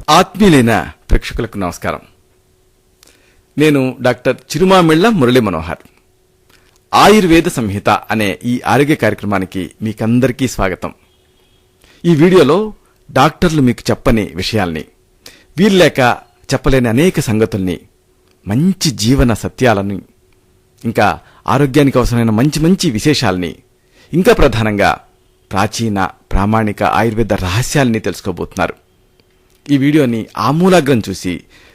ఆత్మీయులైన ప్రేక్షకులకు నమస్కారం. నేను డాక్టర్ చిరుమామిళ్ల మురళీ మనోహర్. ఆయుర్వేద సంహిత అనే ఈ ఆరోగ్య కార్యక్రమానికి మీకందరికీ స్వాగతం. ఈ వీడియోలో డాక్టర్లు మీకు చెప్పని విషయాల్ని, వీల్లేక చెప్పలేని అనేక సంగతుల్ని, మంచి జీవన సత్యాలను, ఇంకా ఆరోగ్యానికి అవసరమైన మంచి మంచి విశేషాల్ని, ఇంకా ప్రధానంగా ప్రాచీన ప్రామాణిక ఆయుర్వేద రహస్యాల్ని తెలుసుకోబోతున్నారు. ఈ వీడియోని ఆమూలాగ్రం చూసి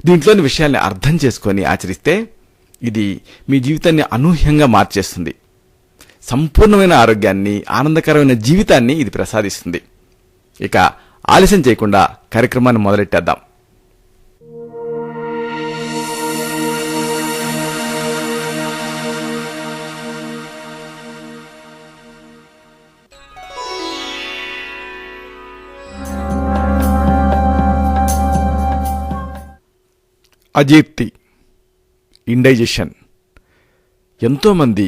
దీంట్లోని విషయాల్ని అర్థం చేసుకొని ఆచరిస్తే ఇది మీ జీవితాన్ని అనూహ్యంగా మార్చేస్తుంది. సంపూర్ణమైన ఆరోగ్యాన్ని, ఆనందకరమైన జీవితాన్ని ఇది ప్రసాదిస్తుంది. ఇక ఆలస్యం చేయకుండా కార్యక్రమాన్ని మొదలెట్టేద్దాం. అజీర్తి, ఇండైజెషన్. ఎంతోమంది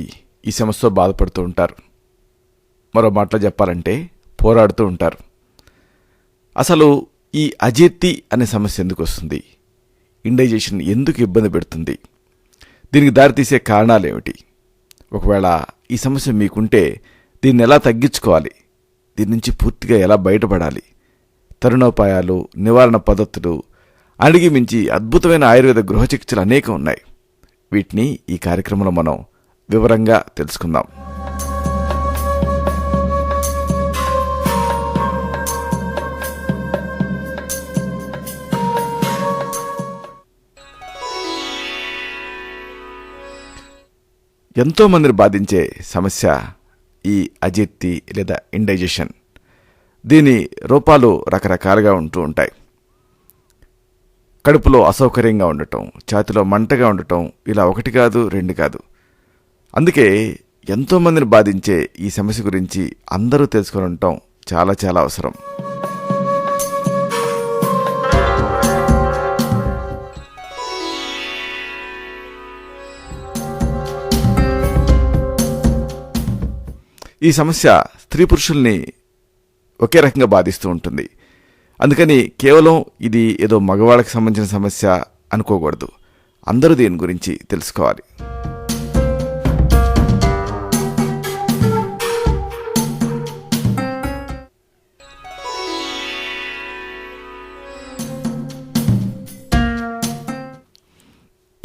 ఈ సమస్యతో బాధపడుతూ ఉంటారు. మరో మాటలో చెప్పాలంటే పోరాడుతూ ఉంటారు. అసలు ఈ అజీర్తి అనే సమస్య ఎందుకు వస్తుంది? ఇండైజెషన్ ఎందుకు ఇబ్బంది పెడుతుంది? దీనికి దారితీసే కారణాలేమిటి? ఒకవేళ ఈ సమస్య మీకుంటే దీన్ని ఎలా తగ్గించుకోవాలి? దీని నుంచి పూర్తిగా ఎలా బయటపడాలి? తరుణోపాయాలు, నివారణ పద్ధతులు, అడిగి మించి అద్భుతమైన ఆయుర్వేద గృహ చికిత్సలు అనేకం ఉన్నాయి. వీటిని ఈ కార్యక్రమంలో మనం వివరంగా తెలుసుకుందాం. ఎంతో మందిని బాధించే సమస్య ఈ అజీర్తి లేదా ఇండైజెషన్. దీని రూపాలు రకరకాలుగా ఉంటూ ఉంటాయి. కడుపులో అసౌకర్యంగా ఉండటం, ఛాతిలో మంటగా ఉండటం, ఇలా ఒకటి కాదు, రెండు కాదు. అందుకే ఎంతోమందిని బాధించే ఈ సమస్య గురించి అందరూ తెలుసుకొని ఉండటం చాలా చాలా అవసరం. ఈ సమస్య స్త్రీ పురుషుల్ని ఒకే రకంగా బాధిస్తూ ఉంటుంది. అందుకని కేవలం ఇది ఏదో మగవాళ్ళకి సంబంధించిన సమస్య అనుకోకూడదు. అందరూ దీని గురించి తెలుసుకోవాలి.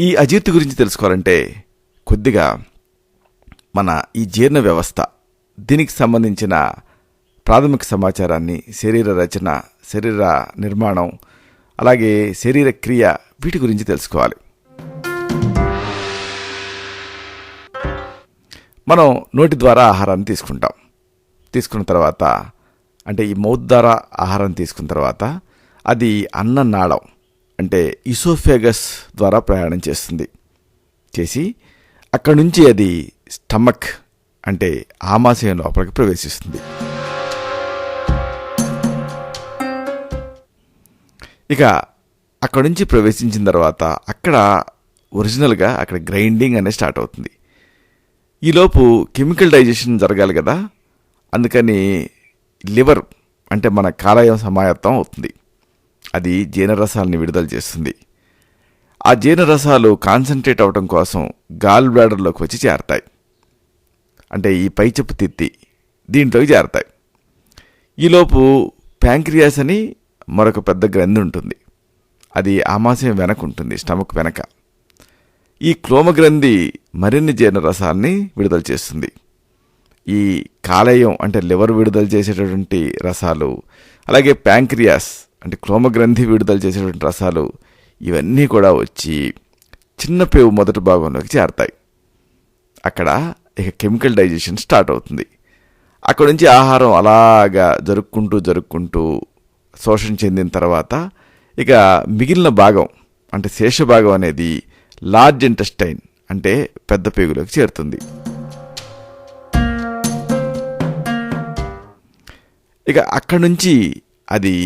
ఈ అజీర్తి గురించి తెలుసుకోవాలంటే కొద్దిగా మన ఈ జీర్ణ వ్యవస్థ, దీనికి సంబంధించిన ప్రాథమిక సమాచారాన్ని, శరీర రచన, శరీర నిర్మాణం, అలాగే శరీర క్రియ, వీటి గురించి తెలుసుకోవాలి. మనం నోటి ద్వారా ఆహారాన్ని తీసుకున్న తర్వాత, అంటే ఈ మౌత్ ద్వారా ఆహారం తీసుకున్న తర్వాత అది అన్ననాళం అంటే ఇసోఫేగస్ ద్వారా ప్రయాణం చేసి అక్కడి నుంచి అది స్టమక్ అంటే ఆమాశయం లోపలికి ప్రవేశిస్తుంది. ఇక అక్కడి నుంచి ప్రవేశించిన తర్వాత అక్కడ ఒరిజినల్గా అక్కడ గ్రైండింగ్ అనేది స్టార్ట్ అవుతుంది. ఈలోపు కెమికల్ డైజెషన్ జరగాలి కదా, అందుకని లివర్ అంటే మన కాలేయం సమాయత్తం అవుతుంది. అది జీర్ణరసాలని విడుదల చేస్తుంది. ఆ జీర్ణరసాలు కాన్సన్ట్రేట్ అవడం కోసం గాల్ బ్లాడర్లోకి వచ్చి చేరతాయి. అంటే ఈ పైచెప్పు తిత్తి దీంట్లోకి చేరతాయి. ఈలోపు ప్యాంక్రియాస్ అని మరొక పెద్ద గ్రంథి ఉంటుంది. అది ఆమాశయం వెనక ఉంటుంది, స్టమక్ వెనక. ఈ క్లోమ గ్రంథి మరిన్ని జీర్ణరసాలని విడుదల చేస్తుంది. ఈ కాలేయం అంటే లివర్ విడుదల చేసేటటువంటి రసాలు, అలాగే ప్యాంక్రియాస్ అంటే క్లోమ గ్రంథి విడుదల చేసేటువంటి రసాలు, ఇవన్నీ కూడా వచ్చి చిన్న పేవు మొదటి భాగంలోకి చేరతాయి. అక్కడ ఇక కెమికల్ డైజెషన్ స్టార్ట్ అవుతుంది. అక్కడి నుంచి ఆహారం అలాగా జరుక్కుంటూ శోషణ చెందిన తర్వాత ఇక మిగిలిన భాగం అంటే శేష భాగం అనేది లార్జ్ ఇంటెస్టైన్ అంటే పెద్ద పేగులోకి చేరుతుంది. ఇక అక్కడి నుంచి అది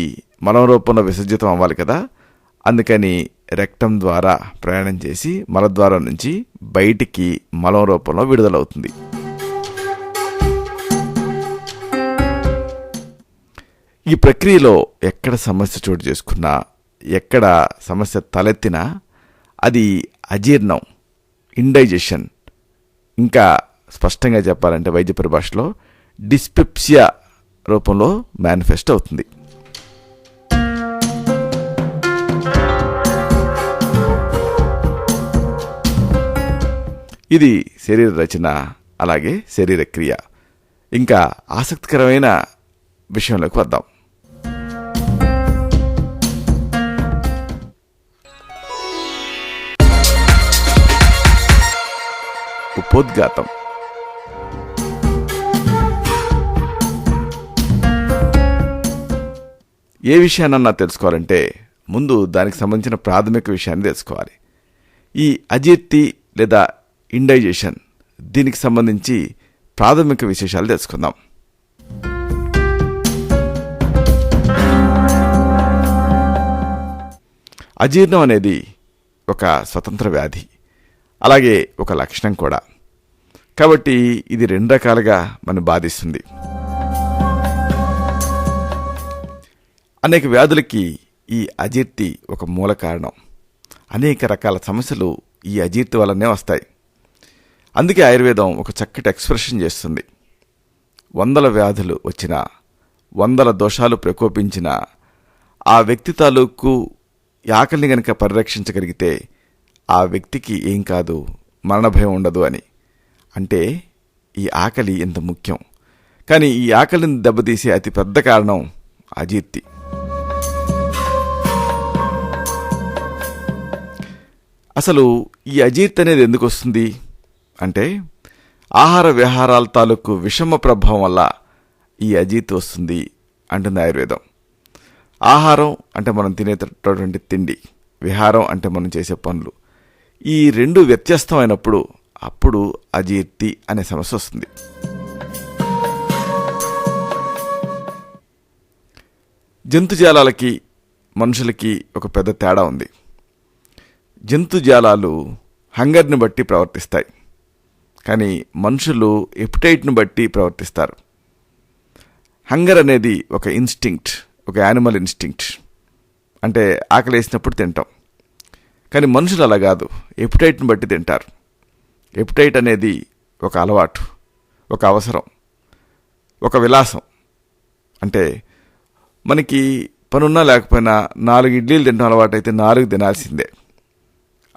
మలం రూపంలో విసర్జితం అవ్వాలి కదా, అందుకని రెక్టం ద్వారా ప్రయాణం చేసి మలద్వారం నుంచి బయటికి మలం రూపంలో విడుదలవుతుంది. ఈ ప్రక్రియలో ఎక్కడ సమస్య చోటు చేసుకున్నా ఎక్కడ సమస్య తలెత్తినా అది అజీర్ణం, ఇండైజెషన్, ఇంకా స్పష్టంగా చెప్పాలంటే వైద్య పరిభాషలో డిస్పెప్సియా రూపంలో మేనిఫెస్ట్ అవుతుంది. ఇది శరీర రచన, అలాగే శరీర క్రియ. ఇంకా ఆసక్తికరమైన విషయంలోకి వద్దాం. ఉపోద్ఘాతం. ఏ విషయాన్నన్నా తెలుసుకోవాలంటే ముందు దానికి సంబంధించిన ప్రాథమిక విషయాన్ని తెలుసుకోవాలి. ఈ అజీర్తి లేదా ఇండైజెషన్, దీనికి సంబంధించి ప్రాథమిక విశేషాలు తెలుసుకుందాం. అజీర్ణం అనేది ఒక స్వతంత్ర వ్యాధి, అలాగే ఒక లక్షణం కూడా. కాబట్టి ఇది 2 రకాలుగా మనం బాధిస్తుంది. అనేక వ్యాధులకి ఈ అజీర్తి ఒక మూల కారణం. అనేక రకాల సమస్యలు ఈ అజీర్తి వల్లనే వస్తాయి. అందుకే ఆయుర్వేదం ఒక చక్కటి ఎక్స్ప్రెషన్ చేస్తుంది. 100 వ్యాధులు వచ్చినా, 100 దోషాలు ప్రకోపించినా ఆ వ్యక్తి తాలూకు ఆకలిని గనక పరిరక్షించగలిగితే ఆ వ్యక్తికి ఏం కాదు, మరణ భయం ఉండదు అని. అంటే ఈ ఆకలి ఎంత ముఖ్యం. కానీ ఈ ఆకలిని దెబ్బతీసే అతి పెద్ద కారణం అజీర్తి. అసలు ఈ అజీర్తి అనేది ఎందుకు వస్తుంది అంటే, ఆహార విహారాల తాలూకు విషమ ప్రభావం వల్ల ఈ అజీర్తి వస్తుంది అంటుంది ఆయుర్వేదం. ఆహారం అంటే మనం తినేటటువంటి తిండి, విహారం అంటే మనం చేసే పనులు, ఈ 2 వ్యత్యస్తమైనప్పుడు అప్పుడు అజీర్తి అనే సమస్య వస్తుంది. జంతుజాలాలకి మనుషులకి ఒక పెద్ద తేడా ఉంది. జంతుజాలాలు హంగర్ని బట్టి ప్రవర్తిస్తాయి, కానీ మనుషులు ఎపిటైట్ను బట్టి ప్రవర్తిస్తారు. హంగర్ అనేది ఒక ఇన్స్టింక్ట్, ఒక యానిమల్ ఇన్స్టింక్ట్, అంటే ఆకలి వేసినప్పుడు తింటాం. కానీ మనుషులు అలా కాదు, ఎపిటైట్ను బట్టి తింటారు. ఎపిటైట్ అనేది ఒక అలవాటు, ఒక అవసరం, ఒక విలాసం. అంటే మనకి పనున్నా లేకపోయినా 4 ఇడ్లీలు తినడం అలవాటు అయితే 4 తినాల్సిందే.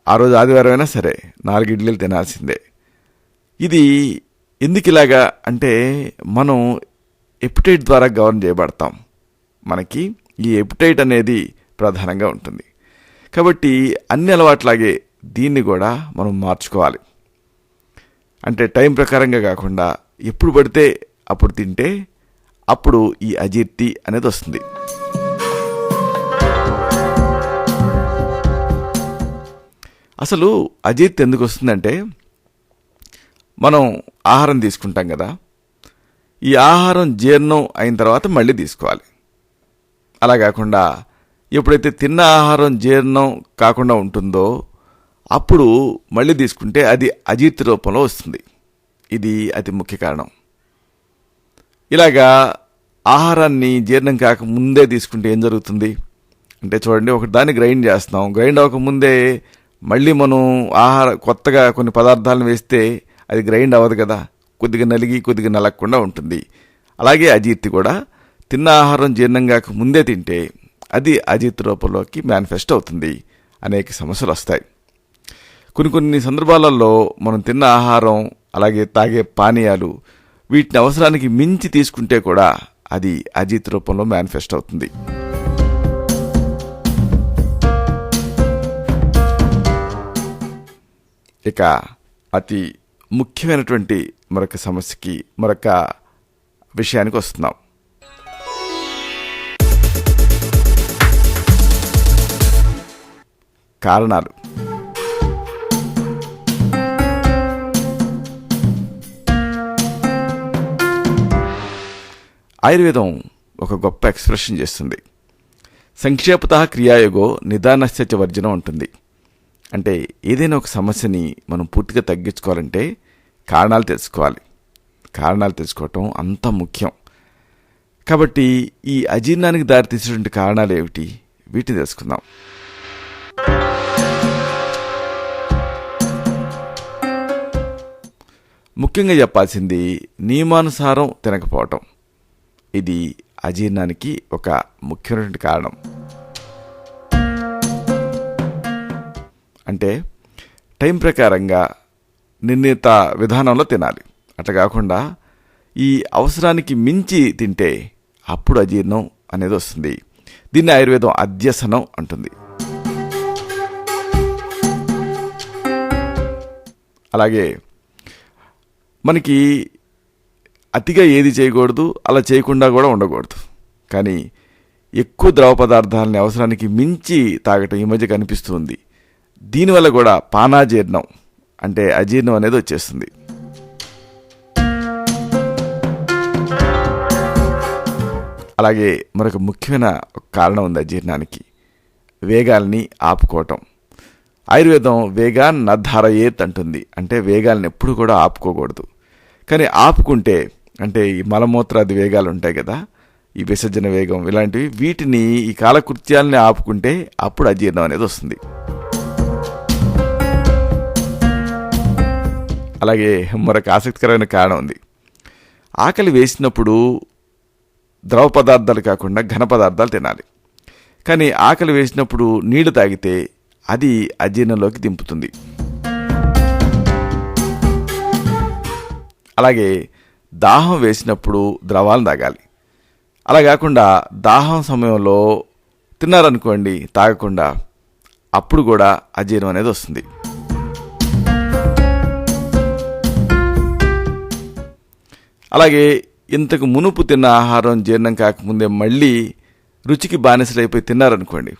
ఆ రోజు ఆదివారం అయినా సరే 4 ఇడ్లీలు తినాల్సిందే. ఇది ఎందుకు ఇలాగా అంటే, మనం ఎపిటైట్ ద్వారా గవర్న్ చేయబడతాం. మనకి ఈ ఎపిటైట్ అనేది ప్రధానంగా ఉంటుంది. కాబట్టి అన్ని అలవాట్లాగే దీన్ని కూడా మనం మార్చుకోవాలి. అంటే టైం ప్రకారంగా కాకుండా ఎప్పుడు పడితే అప్పుడు తింటే అప్పుడు ఈ అజీర్తి అనేది వస్తుంది. అసలు అజీర్తి ఎందుకు వస్తుందంటే, మనం ఆహారం తీసుకుంటాం కదా, ఈ ఆహారం జీర్ణం అయిన తర్వాత మళ్ళీ తీసుకోవాలి. అలా కాకుండా ఎప్పుడైతే తిన్న ఆహారం జీర్ణం కాకుండా ఉంటుందో అప్పుడు మళ్ళీ తీసుకుంటే అది అజీర్తి రూపంలో వస్తుంది. ఇది అతి ముఖ్య కారణం. ఇలాగా ఆహారాన్ని జీర్ణం కాకముందే తీసుకుంటే ఏం జరుగుతుంది అంటే, చూడండి, ఒక దాన్ని గ్రైండ్ చేస్తున్నాం, గ్రైండ్ అవ్వకముందే మళ్ళీ మనం కొత్తగా కొన్ని పదార్థాలను వేస్తే అది గ్రైండ్ అవ్వదు కదా, కొద్దిగా నలిగి కొద్దిగా నలగకుండా ఉంటుంది. అలాగే అజీర్తి కూడా తిన్న ఆహారం జీర్ణం కాక ముందే తింటే అది అజీర్తి రూపంలోకి మేనిఫెస్ట్ అవుతుంది. అనేక సమస్యలు వస్తాయి. కొన్ని సందర్భాలలో మనం తిన్న ఆహారం, అలాగే తాగే పానీయాలు, వీటిని అవసరానికి మించి తీసుకుంటే కూడా అది అజీర్తి రూపంలో మేనిఫెస్ట్ అవుతుంది. ఇక అతి ముఖ్యమైనటువంటి మరొక సమస్యకి, మరొక విషయానికి వస్తున్నాం. కారణాలు. ఆయుర్వేదం ఒక గొప్ప ఎక్స్ప్రెషన్ చేస్తుంది. సంక్షేపతః క్రియాయోగో నిదానస్య చ వర్జనం ఉంటుంది. అంటే ఏదైనా ఒక సమస్యని మనం పూర్తిగా తగ్గించుకోవాలంటే కారణాలు తెలుసుకోవాలి. కారణాలు తెలుసుకోవటం అంత ముఖ్యం. కాబట్టి ఈ అజీర్ణానికి దారితీసేటువంటి కారణాలు ఏమిటి, వీటిని తెలుసుకుందాం. ముఖ్యంగా చెప్పాల్సింది నియమానుసారం తినకపోవటం. ఇది అజీర్ణానికి ఒక ముఖ్యమైనటువంటి కారణం. అంటే టైం ప్రకారంగా నిర్ణీత విధానంలో తినాలి. అట్లా కాకుండా ఈ అవసరానికి మించి తింటే అప్పుడు అజీర్ణం అనేది వస్తుంది. దీన్ని ఆయుర్వేదం అధ్యసనం అంటుంది. అలాగే మనకి అతిగా ఏది చేయకూడదు, అలా చేయకుండా కూడా ఉండకూడదు. కానీ ఎక్కువ ద్రవ పదార్థాలని అవసరానికి మించి తాగటం ఈ మధ్య కనిపిస్తుంది. దీనివల్ల కూడా పానాజీర్ణం అంటే అజీర్ణం అనేది వచ్చేస్తుంది. అలాగే మరొక ముఖ్యమైన కారణం ఉంది అజీర్ణానికి, వేగాల్ని ఆపుకోవటం. ఆయుర్వేదం వేగాన్ నధారయేత్ అంటుంది. అంటే వేగాలను ఎప్పుడు కూడా ఆపుకోకూడదు. కానీ ఆపుకుంటే, అంటే ఈ మలమూత్రాది వేగాలు ఉంటాయి కదా, ఈ విసర్జన వేగం ఇలాంటివి, వీటిని ఈ కాలకృత్యాలని ఆపుకుంటే అప్పుడు అజీర్ణం అనేది వస్తుంది. అలాగే మరొక ఆసక్తికరమైన కారణం ఉంది. ఆకలి వేసినప్పుడు ద్రవ పదార్థాలు కాకుండా ఘన పదార్థాలు తినాలి. కానీ ఆకలి వేసినప్పుడు నీళ్లు తాగితే అది అజీర్ణంలోకి దింపుతుంది. అలాగే దాహం వేసినప్పుడు ద్రవాలు తాగాలి. అలా కాకుండా దాహం సమయంలో తిన్నారనుకోండి తాగకుండా, అప్పుడు కూడా అజీర్ణం అనేది వస్తుంది. అలాగే ఇంతకు మునుపు తిన్న ఆహారం జీర్ణం కాకముందే మళ్ళీ రుచికి బానిసలైపోయి తిన్నారనుకోండి,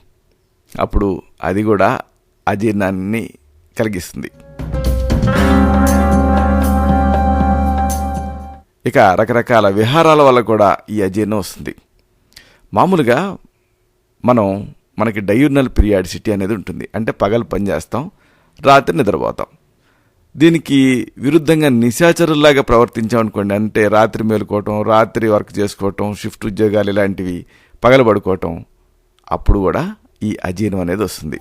అప్పుడు అది కూడా అజీర్ణాన్ని కలిగిస్తుంది. ఇక రకరకాల విహారాల వల్ల కూడా ఈ అజీర్ణం వస్తుంది. మామూలుగా మనకి డయూర్నల్ పీరియాడిసిటీ అనేది ఉంటుంది. అంటే పగలు పనిచేస్తాం, రాత్రి నిద్రపోతాం. దీనికి విరుద్ధంగా నిశాచరుల్లాగా ప్రవర్తించామనుకోండి, అంటే రాత్రి మేలుకోవటం, రాత్రి వర్క్ చేసుకోవటం, షిఫ్ట్ ఉద్యోగాలు ఇలాంటివి, పగలు పడుకోవటం, అప్పుడు కూడా ఈ అజీర్ణం అనేది వస్తుంది.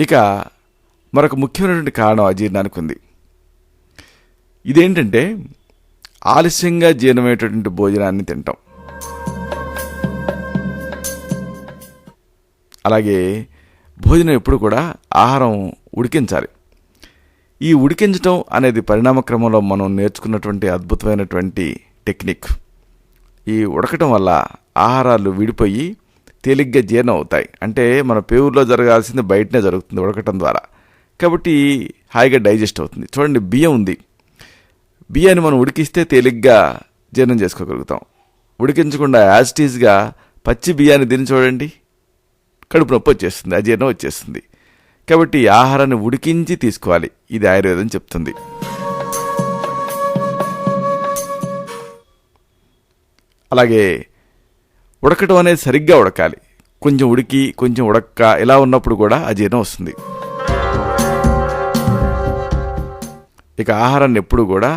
ఇక మరొక ముఖ్యమైనటువంటి కారణం అజీర్ణానికి ఉంది. ఇదేంటంటే ఆలస్యంగా జీర్ణమయ్యేటటువంటి భోజనాన్ని తింటాం. అలాగే భోజనం ఎప్పుడు కూడా ఆహారం ఉడికించాలి. ఈ ఉడికించటం అనేది పరిణామ క్రమంలో మనం నేర్చుకున్నటువంటి అద్భుతమైనటువంటి టెక్నిక్. ఈ ఉడకటం వల్ల ఆహారాలు విడిపోయి తేలిగ్గా జీర్ణం అవుతాయి. అంటే మన పేగుల్లో జరగాల్సింది బయటనే జరుగుతుంది ఉడకటం ద్వారా. కాబట్టి హాయిగా డైజెస్ట్ అవుతుంది. చూడండి, బియ్యం ఉంది. బియ్యాన్ని మనం ఉడికిస్తే తేలిగ్గా జీర్ణం చేసుకోగలుగుతాం. ఉడికించకుండా యాజిటీస్గా పచ్చి బియ్యాన్ని తిని చూడండి, కడుపు నొప్పి వచ్చేస్తుంది, అజీర్ణం వచ్చేస్తుంది. కాబట్టి ఆహారాన్ని ఉడికించి తీసుకోవాలి. ఇది ఆయుర్వేదం చెప్తుంది. అలాగే ఉడకటం అనేది సరిగ్గా ఉడకాలి. కొంచెం ఉడికి కొంచెం ఉడక్క ఇలా ఉన్నప్పుడు కూడా అజీర్ణం వస్తుంది. ఇక ఆహారాన్ని ఎప్పుడు కూడా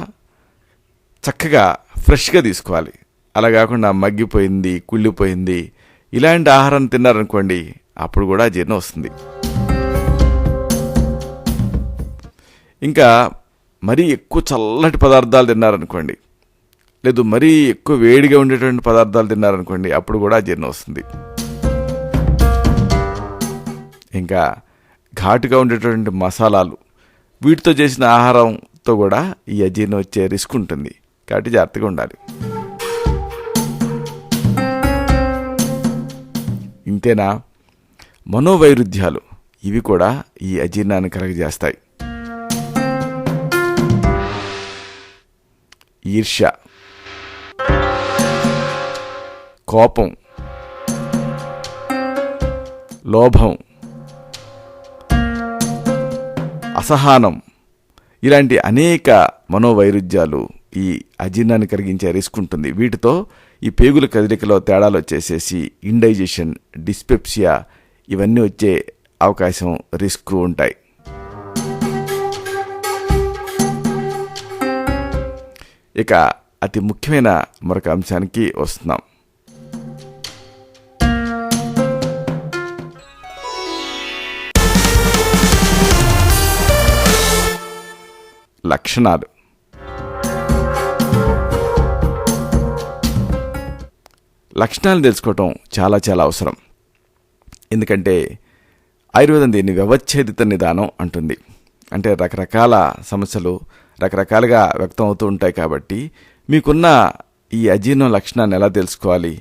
చక్కగా ఫ్రెష్గా తీసుకోవాలి. అలా కాకుండా మగ్గిపోయింది, కుళ్ళిపోయింది ఇలాంటి ఆహారాన్ని తిన్నారనుకోండి, అప్పుడు కూడా అజీర్ణం వస్తుంది. ఇంకా మరీ ఎక్కువ చల్లటి పదార్థాలు తిన్నారనుకోండి, లేదు మరీ ఎక్కువ వేడిగా ఉండేటువంటి పదార్థాలు తిన్నారనుకోండి, అప్పుడు కూడా అజీర్ణం వస్తుంది. ఇంకా ఘాటుగా ఉండేటువంటి మసాలాలు, వీటితో చేసిన ఆహారంతో కూడా ఈ అజీర్ణం వచ్చే రిస్క్ ఉంటుంది. కాబట్టి జాగ్రత్తగా ఉండాలి. ఇంతేనా, మనోవైరుధ్యాలు ఇవి కూడా ఈ అజీర్ణాన్ని కలగజేస్తాయి. ఈర్ష్య, కోపం, లోభం, అసహనం ఇలాంటి అనేక మనోవైరుధ్యాలు ఈ అజీర్ణాన్ని కలిగించే రిస్క్ ఉంటుంది. వీటితో ఈ పేగుల కదలికలో తేడాలు వచ్చేసేసి ఇండైజెషన్, డిస్పెప్సియా ఇవన్నీ వచ్చే అవకాశం, రిస్క్ ఉంటాయి. ఇక అతి ముఖ్యమైన మరొక అంశానికి వస్తున్నాం. లక్షణాలు. లక్షణాలు తెలుసుకోవటం చాలా చాలా అవసరం. ఎందుకంటే ఆయుర్వేదం దీన్ని వ్యవచ్ఛేదిత నిదానం అంటుంది. అంటే రకరకాల సమస్యలు రకరకాలుగా వ్యక్తం అవుతూ ఉంటాయి. కాబట్టి మీకున్న ఈ అజీర్ణం లక్షణాన్ని ఎలా తెలుసుకోవాలి,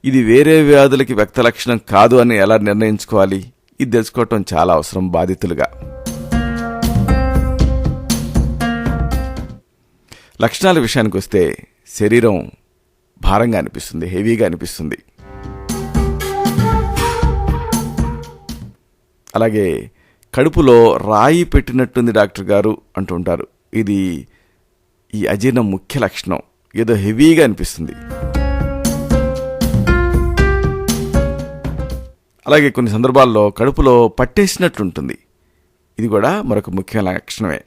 ఇది వేరే వ్యాధులకి వ్యక్త లక్షణం కాదు అని ఎలా నిర్ణయించుకోవాలి, ఇది తెలుసుకోవటం చాలా అవసరం బాధితులుగా. లక్షణాల విషయానికి వస్తే శరీరం భారంగా అనిపిస్తుంది, హెవీగా అనిపిస్తుంది. అలాగే కడుపులో రాయి పెట్టినట్టుంది డాక్టర్ గారు అంటుంటారు. ఇది ఈ అజీర్ణం ముఖ్య లక్షణం. ఏదో హెవీగా అనిపిస్తుంది. అలాగే కొన్ని సందర్భాల్లో కడుపులో పట్టేసినట్లుంటుంది. ఇది కూడా మరొక ముఖ్యమైన లక్షణమే.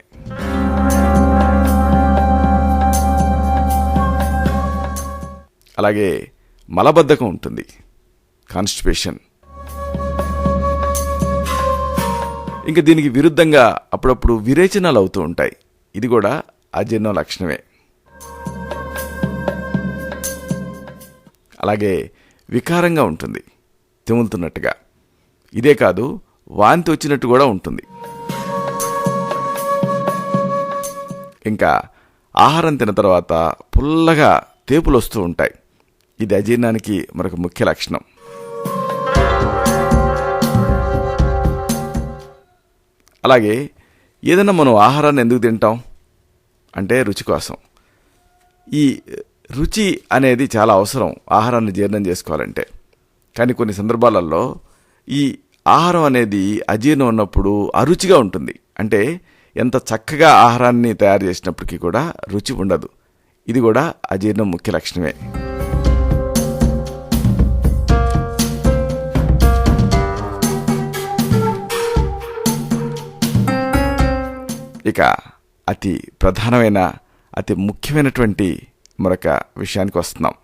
అలాగే మలబద్ధకం ఉంటుంది, కాన్స్టిపేషన్. ఇంకా దీనికి విరుద్ధంగా అప్పుడప్పుడు విరేచనాలు అవుతూ ఉంటాయి. ఇది కూడా అజీర్ణం లక్షణమే. అలాగే వికారంగా ఉంటుంది, తెములుతున్నట్టుగా. ఇదే కాదు, వాంతి వచ్చినట్టు కూడా ఉంటుంది. ఇంకా ఆహారం తిన్న తర్వాత పుల్లగా తేపులు వస్తూ ఉంటాయి. ఇది అజీర్ణానికి మరొక ముఖ్య లక్షణం. అలాగే ఏదైనా మనం ఆహారాన్ని ఎందుకు తింటాం అంటే రుచి కోసం. ఈ రుచి అనేది చాలా అవసరం ఆహారాన్ని జీర్ణం చేసుకోవాలంటే. కానీ కొన్ని సందర్భాలలో ఈ ఆహారం అనేది అజీర్ణం ఉన్నప్పుడు అరుచిగా ఉంటుంది. అంటే ఎంత చక్కగా ఆహారాన్ని తయారు చేసినప్పటికీ కూడా రుచి ఉండదు. ఇది కూడా అజీర్ణం ముఖ్య లక్షణమే. ఇక అతి ప్రధానమైన అతి ముఖ్యమైనటువంటి మరొక విషయానికి వస్తున్నాం.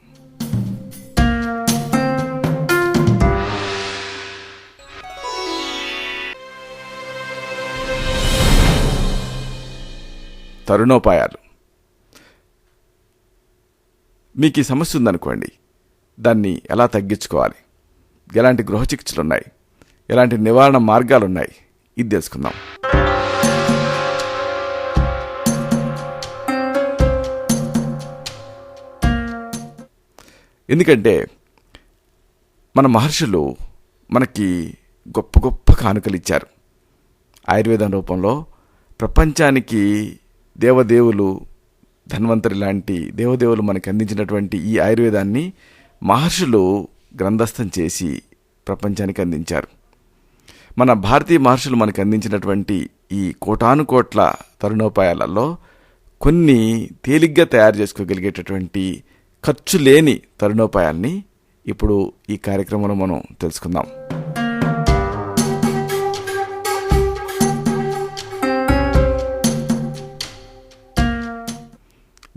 తరుణోపాయాలు. మీకు ఈ సమస్య ఉందనుకోండి, దాన్ని ఎలా తగ్గించుకోవాలి, ఎలాంటి గృహ చికిత్సలు ఉన్నాయి, ఎలాంటి నివారణ మార్గాలు ఉన్నాయి, ఇది తెలుసుకుందాం. ఎందుకంటే మన మహర్షులు మనకి గొప్ప గొప్ప కానుకలు ఇచ్చారు. ఆయుర్వేదం రూపంలో ప్రపంచానికి దేవదేవులు, ధన్వంతరి లాంటి దేవదేవులు మనకు అందించినటువంటి ఈ ఆయుర్వేదాన్ని మహర్షులు గ్రంథస్థం చేసి ప్రపంచానికి అందించారు. మన భారతీయ మహర్షులు మనకు అందించినటువంటి ఈ కోటానుకోట్ల తరుణోపాయాలలో కొన్ని తేలిగ్గా తయారు చేసుకోగలిగేటటువంటి ఖర్చు లేని తరుణోపాయాల్ని ఇప్పుడు ఈ కార్యక్రమంలో మనం తెలుసుకుందాం.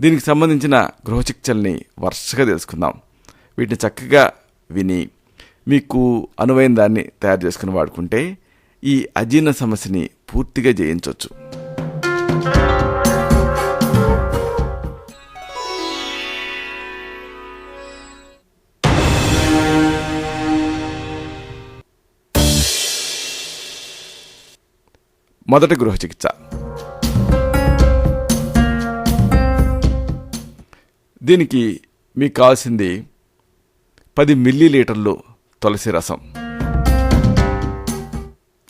దీనికి సంబంధించిన గృహ చికిత్సల్ని వరుసగా తెలుసుకుందాం. వీటిని చక్కగా విని మీకు అనువైన దాన్ని తయారు చేసుకుని వాడుకుంటే ఈ అజీర్ణ సమస్యని పూర్తిగా జయించవచ్చు. మొదటి గృహ చికిత్స. దీనికి మీకు కావాల్సింది 10 మిల్లీలీటర్లు తులసి రసం,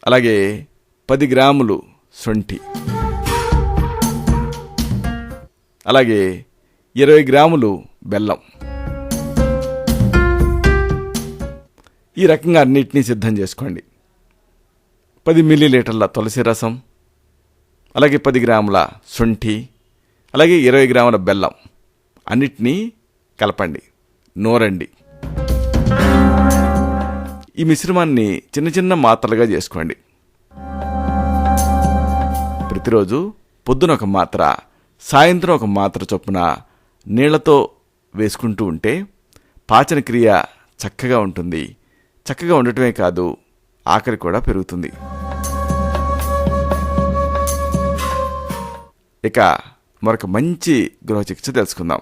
అలాగే 10 గ్రాములు శొంఠి, అలాగే 20 గ్రాములు బెల్లం. ఈ రకంగా అన్నిటినీ సిద్ధం చేసుకోండి. 10 మిల్లీలీటర్ల తులసి రసం, అలాగే 10 గ్రాముల శొంఠి, అలాగే 20 గ్రాముల బెల్లం అన్నిటినీ కలపండి, నూరండి. ఈ మిశ్రమాన్ని చిన్న చిన్న మాత్రలుగా చేసుకోండి. ప్రతిరోజు పొద్దున ఒక మాత్ర, సాయంత్రం ఒక మాత్ర చొప్పున నీళ్లతో వేసుకుంటూ ఉంటే పాచన క్రియ చక్కగా ఉంటుంది. చక్కగా ఉండటమే కాదు, ఆకలి కూడా పెరుగుతుంది. ఇక మరొక మంచి గృహ చికిత్స తెలుసుకుందాం.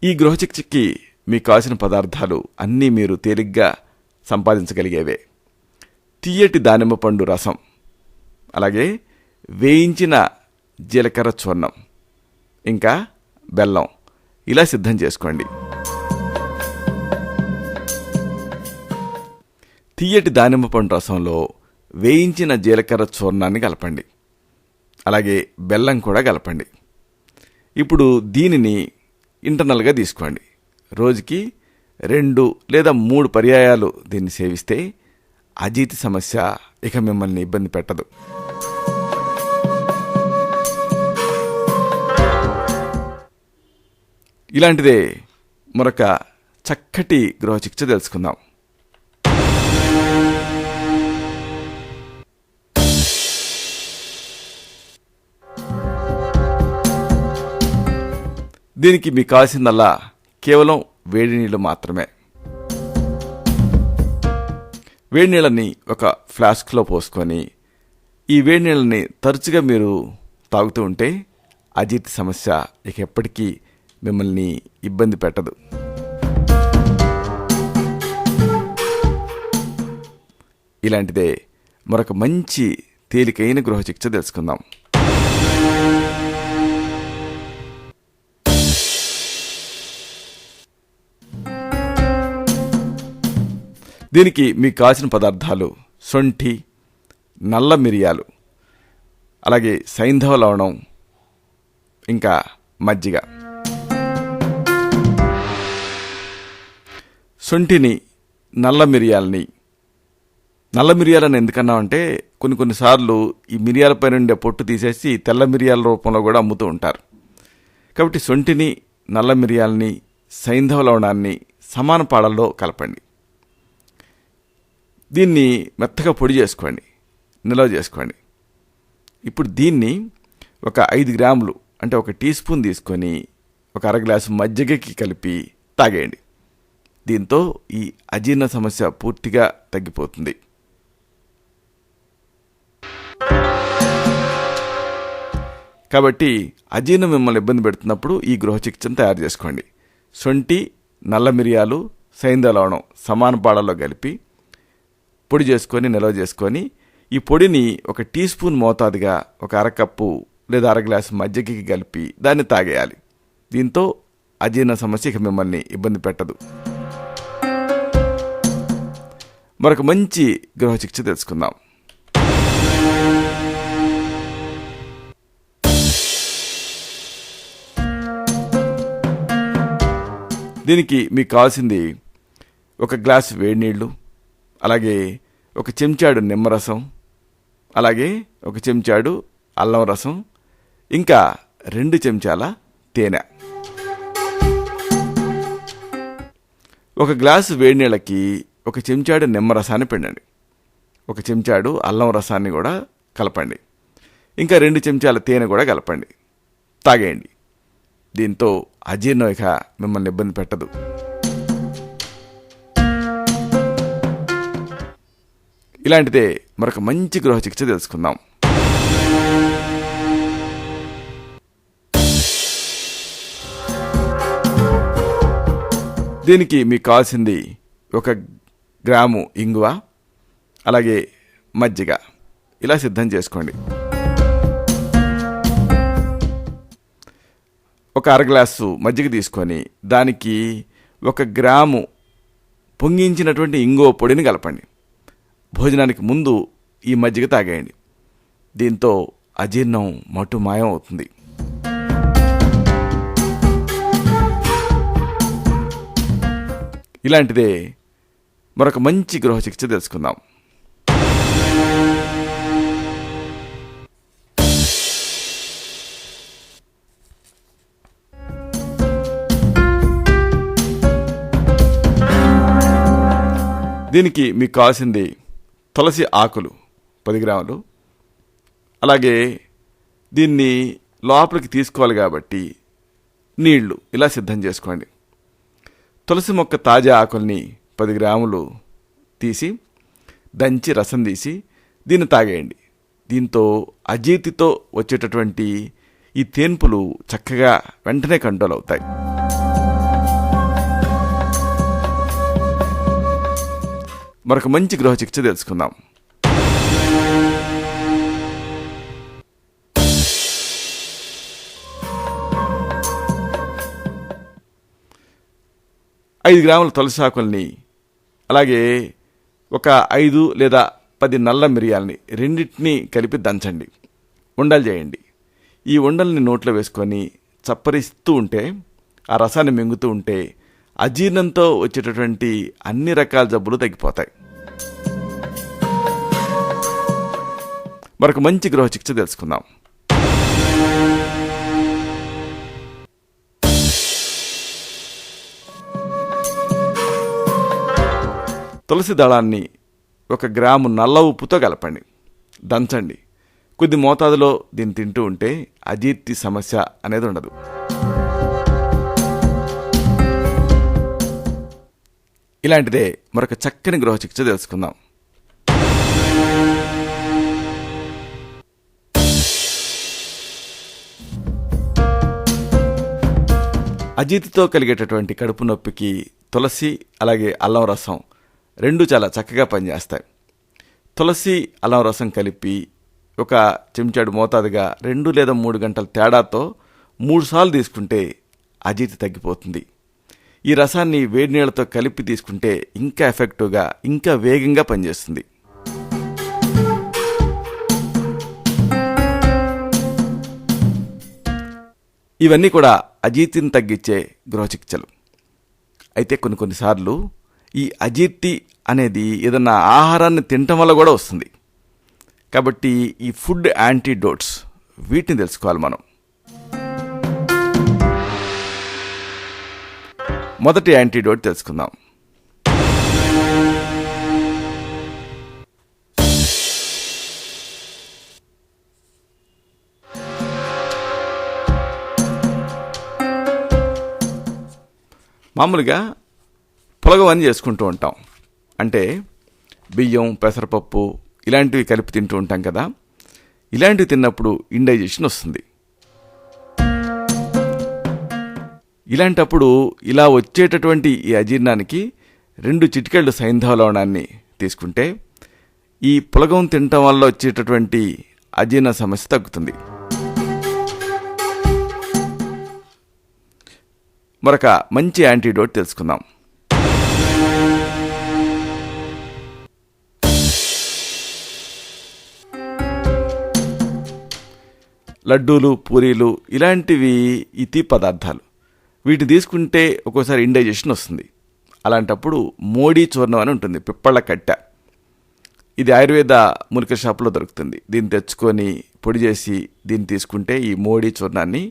ఈ గృహ చికిత్సకి మీకు కావాల్సిన పదార్థాలు అన్నీ మీరు తేలిగ్గా సంపాదించగలిగేవే. తియ్యటి దానిమ్మ పండు రసం, అలాగే వేయించిన జీలకర్ర చూర్ణం, ఇంకా బెల్లం ఇలా సిద్ధం చేసుకోండి. తియ్యటి దానిమ్మ పండు రసంలో వేయించిన జీలకర్ర చూర్ణాన్ని కలపండి, అలాగే బెల్లం కూడా కలపండి. ఇప్పుడు దీనిని ఇంటర్నల్గా తీసుకోండి. రోజుకి 2 లేదా 3 పర్యాయాలు దీన్ని సేవిస్తే అజీర్తి సమస్య ఇక మిమ్మల్ని ఇబ్బంది పెట్టదు. ఇలాంటిదే మరొక చక్కటి గృహ చికిత్స తెలుసుకుందాం. దీనికి మీకు కావాల్సిందల్లా కేవలం వేడి నీళ్ళు మాత్రమే. వేడి నీళ్ళని ఒక ఫ్లాస్క్లో పోసుకొని ఈ వేడి నీళ్ళని తరచుగా మీరు తాగుతూ ఉంటే అజీర్తి సమస్య ఇక ఎప్పటికీ మిమ్మల్ని ఇబ్బంది పెట్టదు. ఇలాంటిదే మరొక మంచి తేలికైన గృహ చికిత్స తెలుసుకుందాం. దీనికి మీకు కావాల్సిన పదార్థాలు శొంఠి, నల్ల మిరియాలు, అలాగే సైంధవ లవణం, ఇంకా మజ్జిగ. శొంఠిని, నల్ల మిరియాలను ఎందుకన్నామంటే కొన్నిసార్లు ఈ మిరియాలపై నుండే పొట్టు తీసేసి తెల్ల మిరియాల రూపంలో కూడా అమ్ముతూ ఉంటారు. కాబట్టి శొంఠిని, నల్ల మిరియాలని, సైంధవ లవణాన్ని సమాన పాడల్లో కలపండి. దీన్ని మెత్తగా పొడి చేసుకోండి, నిల్వ చేసుకోండి. ఇప్పుడు దీన్ని ఒక 5 గ్రాములు అంటే 1 టీ స్పూన్ తీసుకొని ఒక అర గ్లాసు మజ్జిగకి కలిపి తాగేయండి. దీంతో ఈ అజీర్ణ సమస్య పూర్తిగా తగ్గిపోతుంది. కాబట్టి అజీర్ణం మిమ్మల్ని ఇబ్బంది పెడుతున్నప్పుడు ఈ గృహ చికిత్సను తయారు చేసుకోండి. శొంఠి, నల్ల మిరియాలు, సైంధవ లవణం సమాన పాడల్లో కలిపి పొడి చేసుకొని నిల్వ చేసుకొని ఈ పొడిని 1 టీ స్పూన్ మోతాదుగా ఒక అరకప్పు లేదా అర గ్లాసు మజ్జిగకి కలిపి దాన్ని తాగేయాలి. దీంతో అజీర్ణ సమస్య ఇక మిమ్మల్ని ఇబ్బంది పెట్టదు. మరొక మంచి గృహ చికిత్స తెలుసుకుందాం. దీనికి మీకు కావాల్సింది 1 గ్లాసు వేడి నీళ్లు, అలాగే 1 చెంచాడు నిమ్మరసం, అలాగే 1 చెంచాడు అల్లం రసం, ఇంకా 2 చెంచాల తేనె. 1 గ్లాసు వేడి నీళ్ళకి 1 చెంచాడు నిమ్మరసాన్ని పిండండి, 1 చెంచాడు అల్లం రసాన్ని కూడా కలపండి, ఇంకా 2 చెంచాల తేనె కూడా కలపండి, తాగేయండి. దీంతో అజీర్ణం ఇక మిమ్మల్ని ఇబ్బంది పెట్టదు. ఇలాంటిదే మరొక మంచి గృహ చికిత్స తెలుసుకుందాం. దీనికి మీకు కావాల్సింది 1 గ్రాము ఇంగువ, అలాగే మజ్జిగ ఇలా సిద్ధం చేసుకోండి. 1 అర గ్లాసు మజ్జిగ తీసుకొని దానికి 1 గ్రాము పొంగించినటువంటి ఇంగువ పొడిని కలపండి. భోజనానికి ముందు ఈ మజ్జిగ తాగేయండి. దీంతో అజీర్ణం మటు మాయం అవుతుంది. ఇలాంటిదే మరొక మంచి గృహ చికిత్స తెలుసుకుందాం. దీనికి మీకు కావాల్సింది తులసి ఆకులు 10 గ్రాములు. అలాగే దీన్ని లోపలికి తీసుకోవాలి కాబట్టి నీళ్లు ఇలా సిద్ధం చేసుకోండి. తులసి మొక్క తాజా ఆకుల్ని 10 గ్రాములు తీసి దంచి రసం తీసి దీన్ని తాగేయండి. దీంతో అజీర్తితో వచ్చేటటువంటి ఈ తేన్పులు చక్కగా వెంటనే కంట్రోల్ అవుతాయి. మరొక మంచి గృహ చికిత్స తెలుసుకుందాం. ఐదు గ్రాముల తులసి ఆకుల్ని అలాగే ఒక 5 లేదా 10 నల్ల మిరియాలని రెండింటినీ కలిపి దంచండి, ఉండలు చేయండి. ఈ ఉండల్ని నోట్లో వేసుకొని చప్పరిస్తూ ఉంటే, ఆ రసాన్ని మింగుతూ ఉంటే అజీర్ణంతో వచ్చేటటువంటి అన్ని రకాల జబ్బులు తగ్గిపోతాయి. మరొక మంచి గృహ చికిత్స తెలుసుకుందాం. తులసి దళాన్ని 1 గ్రాము నల్ల ఉప్పుతో కలపండి, దంచండి. కొద్ది మోతాదులో దీన్ని తింటూ ఉంటే అజీర్తి సమస్య అనేది ఉండదు. ఇలాంటిదే మరొక చక్కని గృహ చికిత్స తెలుసుకుందాం. అజీర్తితో కలిగేటటువంటి కడుపు నొప్పికి తులసి అలాగే అల్లం రసం రెండు చాలా చక్కగా పనిచేస్తాయి. తులసి అల్లం రసం కలిపి 1 చెంచాడు మోతాదుగా 2 లేదా 3 గంటల తేడాతో 3 సార్లు తీసుకుంటే అజీర్తి తగ్గిపోతుంది. ఈ రసాన్ని వేడి నీళ్లతో కలిపి తీసుకుంటే ఇంకా ఎఫెక్టివ్గా ఇంకా వేగంగా పనిచేస్తుంది. ఇవన్నీ కూడా అజీర్తిని తగ్గించే గృహ చికిత్సలు. అయితే కొన్నిసార్లు ఈ అజీర్తి అనేది ఏదన్నా ఆహారాన్ని తినటం వల్ల కూడా వస్తుంది. కాబట్టి ఈ ఫుడ్ యాంటీడోట్స్ వీటిని తెలుసుకోవాలి మనం. మొదటి యాంటీడోట్ తెలుసుకుందాం. మామూలుగా పులగవని చేసుకుంటూ ఉంటాం. అంటే బియ్యం, పెసరపప్పు ఇలాంటివి కలిపి తింటూ ఉంటాం కదా. ఇలాంటివి తిన్నప్పుడు ఇండైజెషన్ వస్తుంది. ఇలాంటప్పుడు ఇలా వచ్చేటటువంటి ఈ అజీర్ణానికి 2 చిటికెళ్ళు సైంధవ లవణాన్ని తీసుకుంటే ఈ పులగం తినటం వల్ల వచ్చేటటువంటి అజీర్ణ సమస్య తగ్గుతుంది. మరొక మంచి యాంటీడోట్ తెలుసుకుందాం. లడ్డూలు, పూరీలు ఇలాంటివి ఈ తీపి పదార్థాలు వీటిని తీసుకుంటే ఒక్కోసారి ఇండైజెషన్ వస్తుంది. అలాంటప్పుడు మోడీ చూర్ణం అని ఉంటుంది, పిప్పళ్ళ కట్టె. ఇది ఆయుర్వేద మూలిక షాపులో దొరుకుతుంది. దీన్ని తెచ్చుకొని పొడి చేసి దీన్ని తీసుకుంటే ఈ మోడీ చూర్ణాన్ని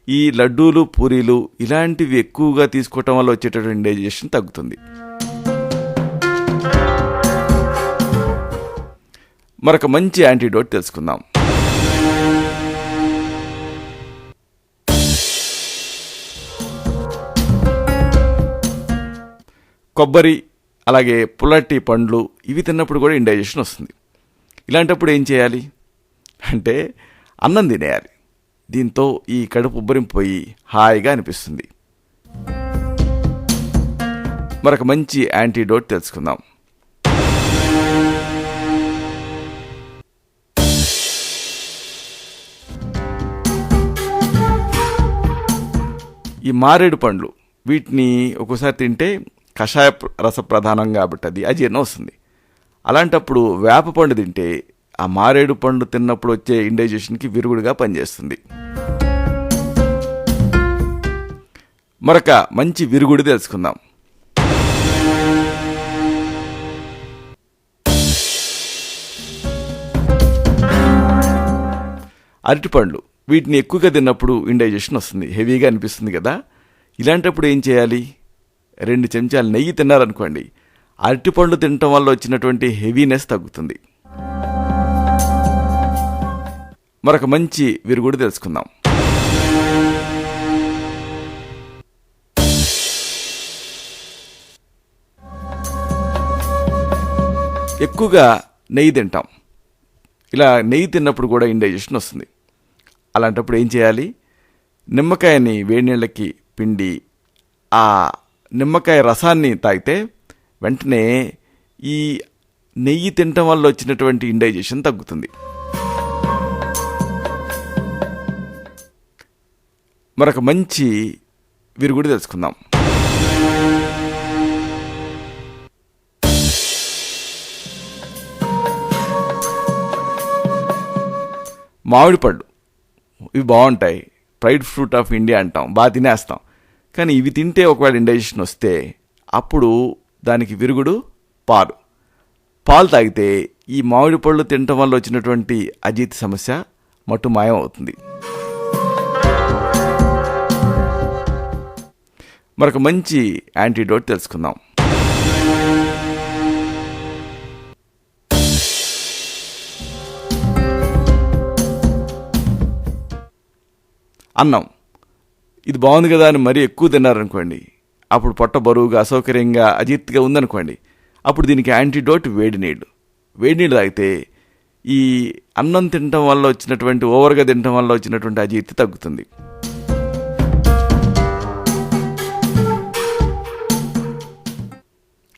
ఈ లడ్డూలు, పూరీలు ఇలాంటివి ఎక్కువగా తీసుకోవటం వల్ల వచ్చేటటువంటి ఇండైజెషన్ తగ్గుతుంది. మరొక మంచి యాంటీడోట్ తెలుసుకుందాం. కొబ్బరి అలాగే పుల్లటి పండ్లు ఇవి తిన్నప్పుడు కూడా ఇండైజెషన్ వస్తుంది. ఇలాంటప్పుడు ఏం చేయాలి అంటే అన్నం తినేయాలి. దీంతో ఈ కడుపు ఉబ్బరింపోయి హాయిగా అనిపిస్తుంది. మరొక మంచి యాంటీడోట్ తెలుసుకుందాం. ఈ మారేడు పండ్లు వీటిని ఒక్కోసారి తింటే కషాయ రస ప్రధానం కాబట్టి అది అజీర్ణం వస్తుంది. అలాంటప్పుడు వేప పండు తింటే ఆ మారేడు పండు తిన్నప్పుడు వచ్చే ఇండైజెషన్కి విరుగుడుగా పనిచేస్తుంది. మరొక మంచి విరుగుడు తెలుసుకుందాం. అరటిపండ్లు వీటిని ఎక్కువగా తిన్నప్పుడు ఇండైజెషన్ వస్తుంది, హెవీగా అనిపిస్తుంది కదా. ఇలాంటప్పుడు ఏం చేయాలి? 2 చెంచాలు నెయ్యి తిన్నారనుకోండి, అరటిపండ్లు తినటం వల్ల వచ్చినటువంటి హెవీనెస్ తగ్గుతుంది. మరొక మంచి విరుగుడు తెలుసుకుందాం. ఎక్కువగా నెయ్యి తింటాం. ఇలా నెయ్యి తిన్నప్పుడు కూడా ఇండైజెషన్ వస్తుంది. అలాంటప్పుడు ఏం చేయాలి? నిమ్మకాయని వేడి నీళ్ళకి పిండి ఆ నిమ్మకాయ రసాన్ని తాగితే వెంటనే ఈ నెయ్యి తినటం వల్ల వచ్చినటువంటి ఇండైజెషన్ తగ్గుతుంది. మరొక మంచి విరుగుడు తెలుసుకుందాం. మామిడి పళ్ళు ఇవి బాగుంటాయి, ప్రైడ్ ఫ్రూట్ ఆఫ్ ఇండియా అంటాం, బాగా తినేస్తాం. కానీ ఇవి తింటే ఒకవేళ ఇండైజెషన్ వస్తే అప్పుడు దానికి విరుగుడు పాలు. పాలు తాగితే ఈ మామిడి పళ్ళు తినటం వల్ల వచ్చినటువంటి అజీర్తి సమస్య మట్టు మాయం అవుతుంది. మరొక మంచి యాంటీడోట్ తెలుసుకుందాం. అన్నం ఇది బాగుంది కదా అని మరీ ఎక్కువ తిన్నారనుకోండి, అప్పుడు పొట్ట బరువుగా అసౌకర్యంగా అజీర్తిగా ఉందనుకోండి, అప్పుడు దీనికి యాంటీడోట్ వేడి నీళ్ళు. వేడి నీళ్ళు తాగితే ఈ అన్నం తినటం వల్ల వచ్చినటువంటి ఓవర్గా తినటం వల్ల వచ్చినటువంటి అజీర్తి తగ్గుతుంది.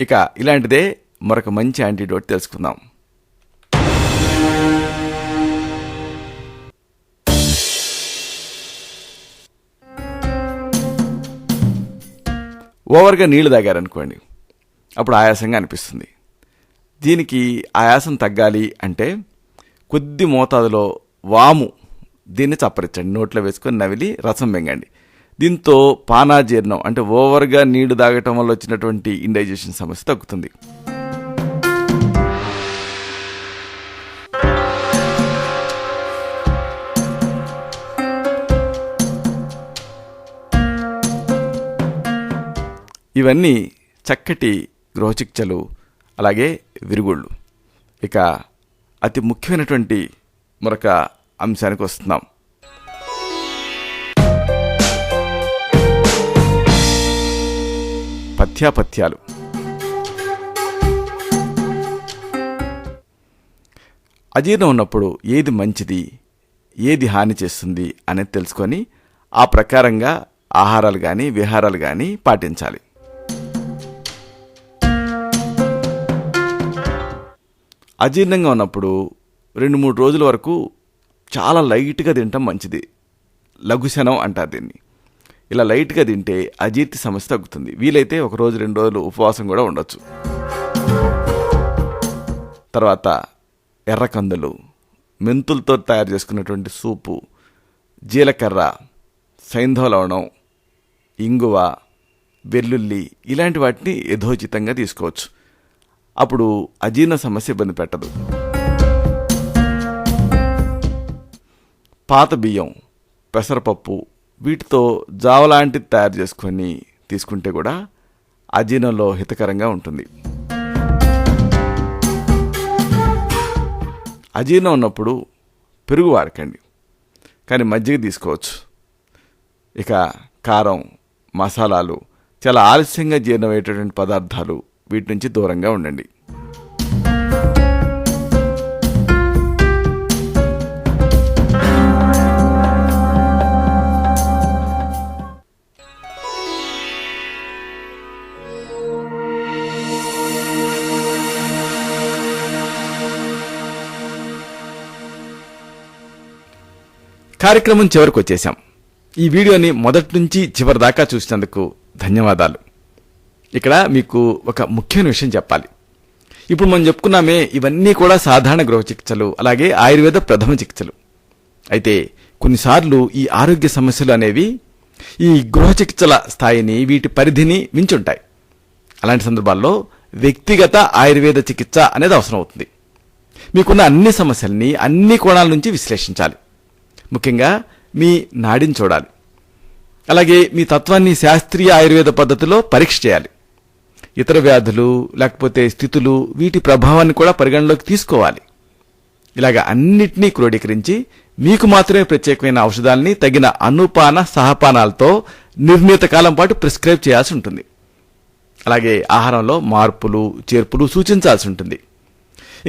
ఇక ఇలాంటిదే మరొక మంచి యాంటీడోట్ తెలుసుకుందాం. ఓవర్గా నీళ్లు తాగారనుకోండి, అప్పుడు ఆయాసంగా అనిపిస్తుంది. దీనికి ఆయాసం తగ్గాలి అంటే కొద్ది మోతాదులో వాము దీన్ని చప్పరించండి, నోట్లో వేసుకొని నవిలి రసం మింగండి. దీంతో పానాజీర్ణం అంటే ఓవర్గా నీళ్లు తాగటం వల్ల వచ్చినటువంటి ఇండైజెషన్ సమస్య తగ్గుతుంది. ఇవన్నీ చక్కటి గృహచికిత్సలు, అలాగే విరుగుళ్ళు. ఇక అతి ముఖ్యమైనటువంటి మరొక అంశానికి వస్తున్నాం. పథ్యాపథ్యాలు. అజీర్ణం ఉన్నప్పుడు ఏది మంచిది, ఏది హాని చేస్తుంది అనేది తెలుసుకొని ఆ ప్రకారంగా ఆహారాలు కానీ విహారాలు కానీ పాటించాలి. అజీర్ణంగా ఉన్నప్పుడు 2-3 రోజుల వరకు చాలా లైట్గా తినటం మంచిది. లఘుశనం అంటారు దీన్ని. ఇలా లైట్గా తింటే అజీర్తి సమస్య తగ్గుతుంది. వీలైతే 1-2 రోజులు ఉపవాసం కూడా ఉండొచ్చు. తర్వాత ఎర్రకందులు, మెంతులతో తయారు చేసుకున్నటువంటి సూపు, జీలకర్ర, సైంధవ లవణం, ఇంగువ, వెల్లుల్లి ఇలాంటి వాటిని యథోచితంగా తీసుకోవచ్చు. అప్పుడు అజీర్ణ సమస్య ఇబ్బంది పెట్టదు. పాత బియ్యం, పెసరపప్పు వీటితో జావ లాంటిది తయారు చేసుకొని తీసుకుంటే కూడా అజీర్ణంలో హితకరంగా ఉంటుంది. అజీర్ణం ఉన్నప్పుడు పెరుగు వాడకండి, కానీ మజ్జిగ తీసుకోవచ్చు. ఇక కారం, మసాలాలు, చాలా ఆలస్యంగా జీర్ణమయ్యేటటువంటి పదార్థాలు వీటి నుంచి దూరంగా ఉండండి. కార్యక్రమం చివరికి వచ్చేసాం. ఈ వీడియోని మొదటి నుంచి చివరి దాకా చూసినందుకు ధన్యవాదాలు. ఇక్కడ మీకు ఒక ముఖ్యమైన విషయం చెప్పాలి. ఇప్పుడు మనం చెప్పుకున్నామే, ఇవన్నీ కూడా సాధారణ గృహ చికిత్సలు, అలాగే ఆయుర్వేద ప్రథమ చికిత్సలు. అయితే కొన్నిసార్లు ఈ ఆరోగ్య సమస్యలు అనేవి ఈ గృహ చికిత్సల స్థాయిని, వీటి పరిధిని మించుంటాయి. అలాంటి సందర్భాల్లో వ్యక్తిగత ఆయుర్వేద చికిత్స అనేది అవసరం అవుతుంది. మీకున్న అన్ని సమస్యల్ని అన్ని కోణాల నుంచి విశ్లేషించాలి. ముఖ్యంగా మీ నాడిని చూడాలి. అలాగే మీ తత్వాన్ని శాస్త్రీయ ఆయుర్వేద పద్ధతిలో పరీక్ష చేయాలి. ఇతర వ్యాధులు లేకపోతే స్థితులు, వీటి ప్రభావాన్ని కూడా పరిగణలోకి తీసుకోవాలి. ఇలాగ అన్నిటినీ క్రోడీకరించి మీకు మాత్రమే ప్రత్యేకమైన ఔషధాలని తగిన అనుపాన సహపానాలతో నిర్ణీత కాలం పాటు ప్రిస్క్రైబ్ చేయాల్సి ఉంటుంది. అలాగే ఆహారంలో మార్పులు చేర్పులు సూచించాల్సి ఉంటుంది.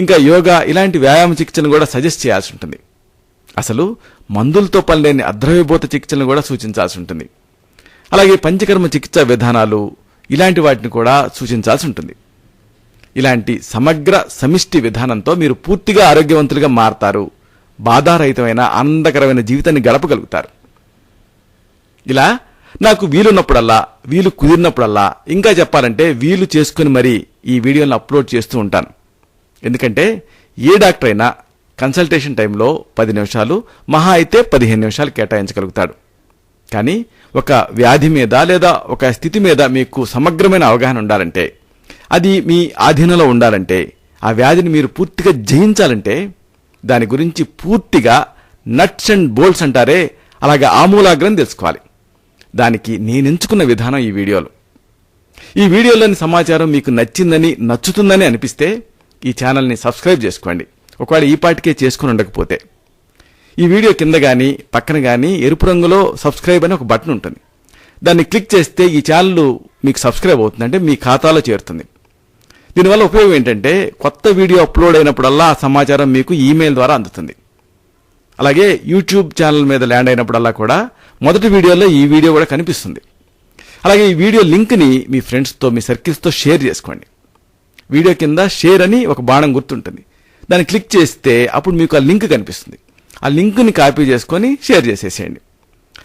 ఇంకా యోగా ఇలాంటి వ్యాయామ చికిత్సను కూడా సజెస్ట్ చేయాల్సి ఉంటుంది. అసలు మందులతో పనిలేని అద్రవ్యభూత చికిత్సలను కూడా సూచించాల్సి ఉంటుంది. అలాగే పంచకర్మ చికిత్సా విధానాలు ఇలాంటి వాటిని కూడా సూచించాల్సి ఉంటుంది. ఇలాంటి సమగ్ర సమిష్టి విధానంతో మీరు పూర్తిగా ఆరోగ్యవంతులుగా మారతారు. బాధారహితమైన ఆనందకరమైన జీవితాన్ని గడపగలుగుతారు. ఇలా నాకు వీలున్నప్పుడల్లా, వీలు కుదిరినప్పుడల్లా, ఇంకా చెప్పాలంటే వీలు చేసుకుని మరీ ఈ వీడియోలను అప్లోడ్ చేస్తూ ఉంటాను. ఎందుకంటే ఏ డాక్టర్ అయినా కన్సల్టేషన్ టైంలో 10 నిమిషాలు, మహా అయితే 15 నిమిషాలు కేటాయించగలుగుతాడు. కానీ ఒక వ్యాధి మీద లేదా ఒక స్థితి మీద మీకు సమగ్రమైన అవగాహన ఉండాలంటే, అది మీ ఆధీనంలో ఉండాలంటే, ఆ వ్యాధిని మీరు పూర్తిగా జయించాలంటే దాని గురించి పూర్తిగా నట్స్ అండ్ బోల్ట్స్ అంటారే, అలాగే ఆమూలాగ్రం తెలుసుకోవాలి. దానికి నేనెంచుకున్న విధానం ఈ వీడియోలో. ఈ వీడియోలోని సమాచారం మీకు నచ్చిందని, నచ్చుతుందని అనిపిస్తే ఈ ఛానల్ని సబ్స్క్రైబ్ చేసుకోండి. ఒకవేళ ఈ పాటికే చేసుకుని ఉండకపోతే ఈ వీడియో కింద కానీ పక్కన కానీ ఎరుపు రంగులో సబ్స్క్రైబ్ అని ఒక బటన్ ఉంటుంది. దాన్ని క్లిక్ చేస్తే ఈ ఛానల్ మీకు సబ్స్క్రైబ్ అవుతుంది, అంటే మీ ఖాతాలో చేరుతుంది. దీనివల్ల ఉపయోగం ఏంటంటే కొత్త వీడియో అప్లోడ్ అయినప్పుడల్లా ఆ సమాచారం మీకు ఈమెయిల్ ద్వారా అందుతుంది. అలాగే యూట్యూబ్ ఛానల్ మీద ల్యాండ్ అయినప్పుడల్లా కూడా మొదటి వీడియోలో ఈ వీడియో కూడా కనిపిస్తుంది. అలాగే ఈ వీడియో లింక్ని మీ ఫ్రెండ్స్తో, మీ సర్కిల్స్తో షేర్ చేసుకోండి. వీడియో కింద షేర్ అని ఒక బాణం గుర్తుంటుంది. దాన్ని క్లిక్ చేస్తే అప్పుడు మీకు ఆ లింక్ కనిపిస్తుంది. ఆ లింక్ని కాపీ చేసుకొని షేర్ చేసేసేయండి.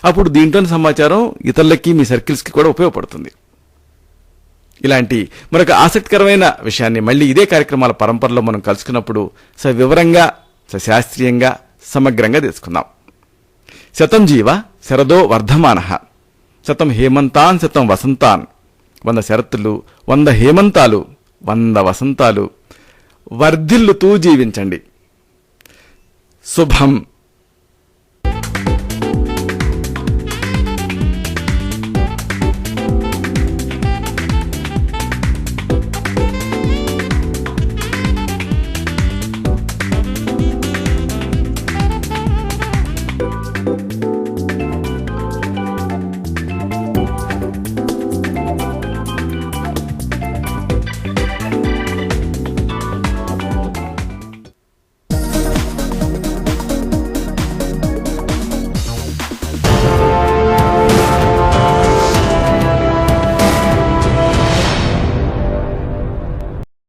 అప్పుడు దీంట్లోని సమాచారం ఇతరులకి, మీ సర్కిల్స్కి కూడా ఉపయోగపడుతుంది. ఇలాంటి మరొక ఆసక్తికరమైన విషయాన్ని మళ్ళీ ఇదే కార్యక్రమాల పరంపరలో మనం కలుసుకున్నప్పుడు సవివరంగా, సశాస్త్రీయంగా, సమగ్రంగా తెలుసుకుందాం. శతం జీవ శరదో వర్ధమానః, శతం హేమంతాన్ శతం వసంతాన్. 100 శరత్తులు, 100 హేమంతాలు, 100 వసంతాలు వర్ధిల్లుతూ జీవించండి. శుభం.